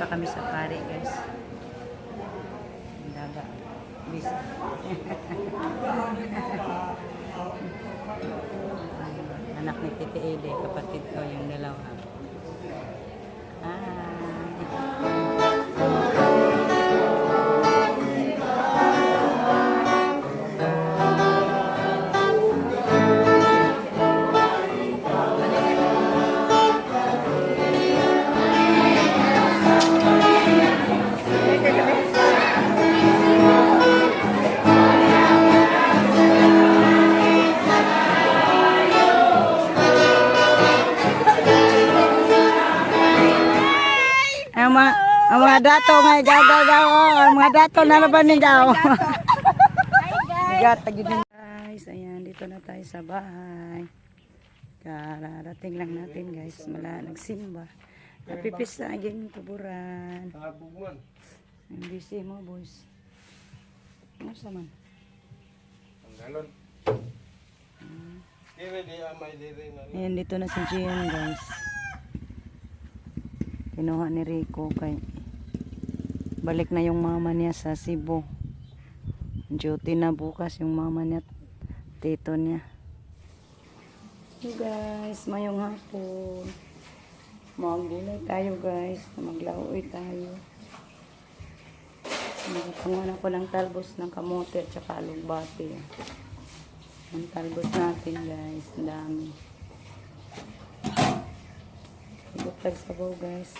kami sa pari, guys. Daga. Bis. Anak ni Titi Ede, kapatid ko yung dalawa. Ang mga dato may gagaw daw. Ang mga dato na laban ni daw. Guys, ayan, dito na tayo sa bahay. Kararating lang natin, guys. Mala nagsimba. Napipis na aging kuburan. Ang busy mo, boys. Ano sa man? Ang galon. Ayan, dito na si Gian, guys. Kinuha ni Rico kay balik na yung mama niya sa Cebu. Duty na bukas yung mama niya, tito niya. So guys, mayong hapon. Maggulay tayo, guys. Maglauoy tayo. Nagpungan ako ng talbos ng kamote at saka alugbati. Ang talbos natin, guys. Ang dami. Butag sabaw, guys.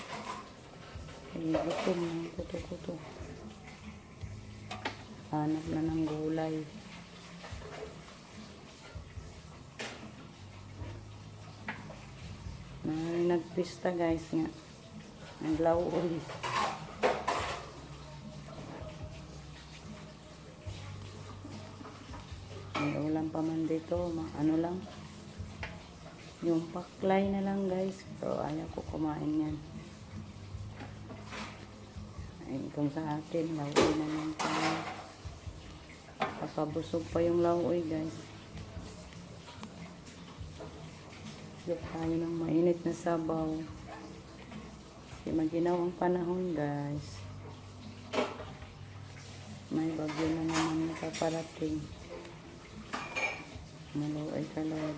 Gutom ng kuto-kuto. Hanap na ng gulay. Nagpista, guys, nga. Naglauoy. May ulam pa man dito. Ano lang. Yung paklay na lang, guys. Pero ayaw ko kumain yan. Ay, kung sa atin, lauoy na lang tayo. Papabusog pa yung lauoy, guys. Higit tayo ng mainit na sabaw. Kasi maginaw ang panahon, guys. May bagyo na naman nakaparating. Maluoy kalog.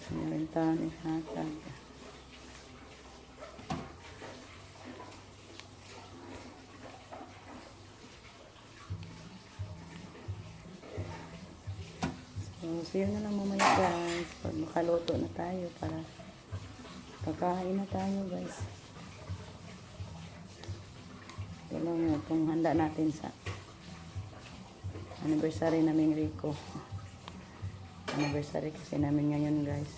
Sinarentahan ihatag. So, see you na lang mamaya, guys. Pag makaluto na tayo para kakain na tayo, guys. Ito lang itong handa natin sa anniversary namin Rico. Anniversary kasi namin ngayon, guys.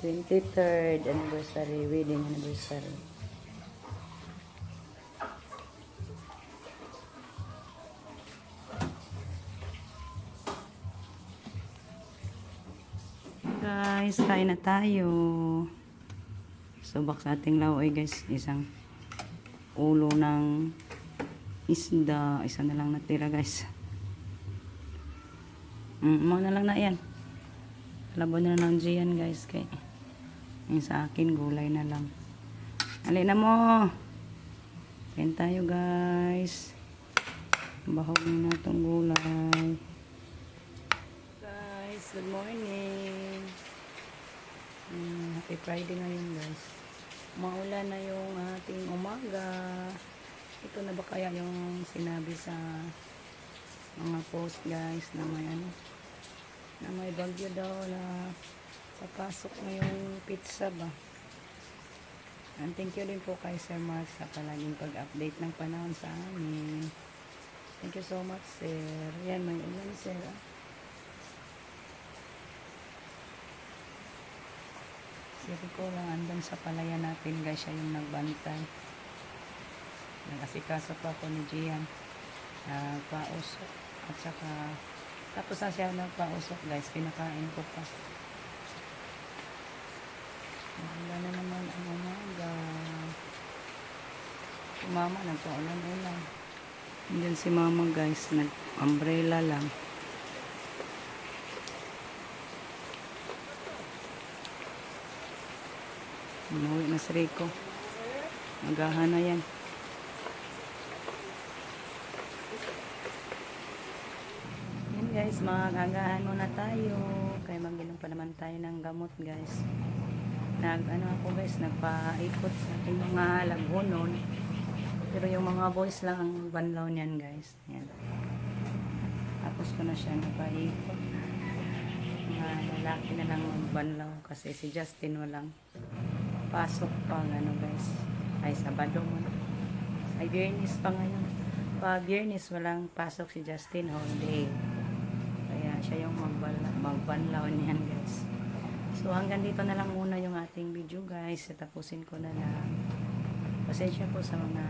23rd anniversary, wedding anniversary. Guys, kain na tayo. Subak sa ating lauoy, guys. Isang ulo ng isda. Isa na lang natira, guys. Mga na lang na yan. Labo na lang dyan, guys. Kay yung sa akin, gulay na lang. Alin na mo. Kain tayo, guys. Bahog na itong gulay. Guys, good morning. Happy Friday ngayon, guys. Maulan na yung ating umaga. Ito na ba kaya yung sinabi sa mga post, guys, na may ano, na may bagyo daw na papasok na yung pizza ba. And thank you din po kay Sir Mark sa palaging pag-update ng panahon sa amin. Thank you so much, sir. Yan, may ulan, sir. Siri ko lang andun sa palayan natin, guys. Siya yung nagbantay. Nag-asikaso pa ako ni Gian. Pausok. At saka, tapos na siya nagpausok, guys. Pinakain ko pa. Wala na naman ang umaga. Si mama nagpaulan-ulan. Diyan si mama, guys. Nag-umbrella lang. Umuwi na si Rico. Magahan na yan. Yan guys, magagahan muna tayo. Kaya mag-inom pa naman tayo ng gamot guys. Ako guys, nagpaikot sa ating mga lagunon. Pero yung mga boys lang ang banlaw niyan guys. Yan. Tapos ko na siya nagpaikot. Mga lalaki na lang banlaw kasi si Justin walang pasok pa guys. Ay Sabado mo na. Ay Biyernes pa ngayon. Biyernes walang pasok si Justin, holiday. Kaya siya yung magbanlaw niyan guys. So hanggang dito na lang muna yung ating video guys. Tapusin ko na lang. Pasensya po sa mga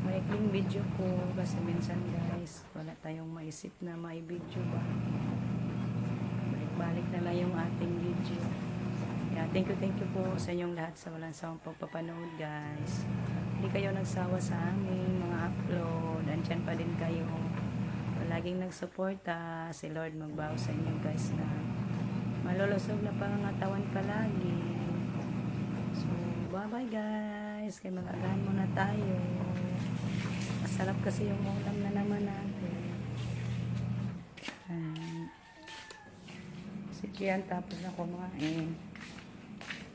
maikling video ko kasi minsan guys wala tayong maisip na may video ba. Balik na lang yung ating video. Yeah, thank you po sa inyong lahat sa walang sawang pagpapanood guys. Hindi kayo nagsawa sa aming mga upload. Andyan pa din kayo. Palaging nagsuporta. Si Lord magbawa sa inyo guys na malulusog na pangangatawan palagi. So, bye-bye guys. Kaya mag-agahan muna tayo. Masarap kasi yung ulam na naman natin. Si Gian tapos na kumain.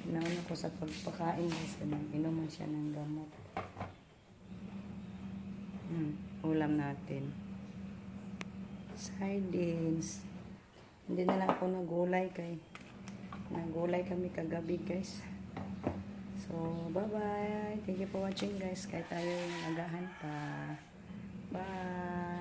Nauna ko sa pagpakain guys. Inuman siya ng gamot. Ulam natin. Sardines. Hindi na lang ako nagulay nagulay kami kagabi guys. So, bye-bye. Thank you for watching guys. Kahit tayo yung agahan pa. Bye.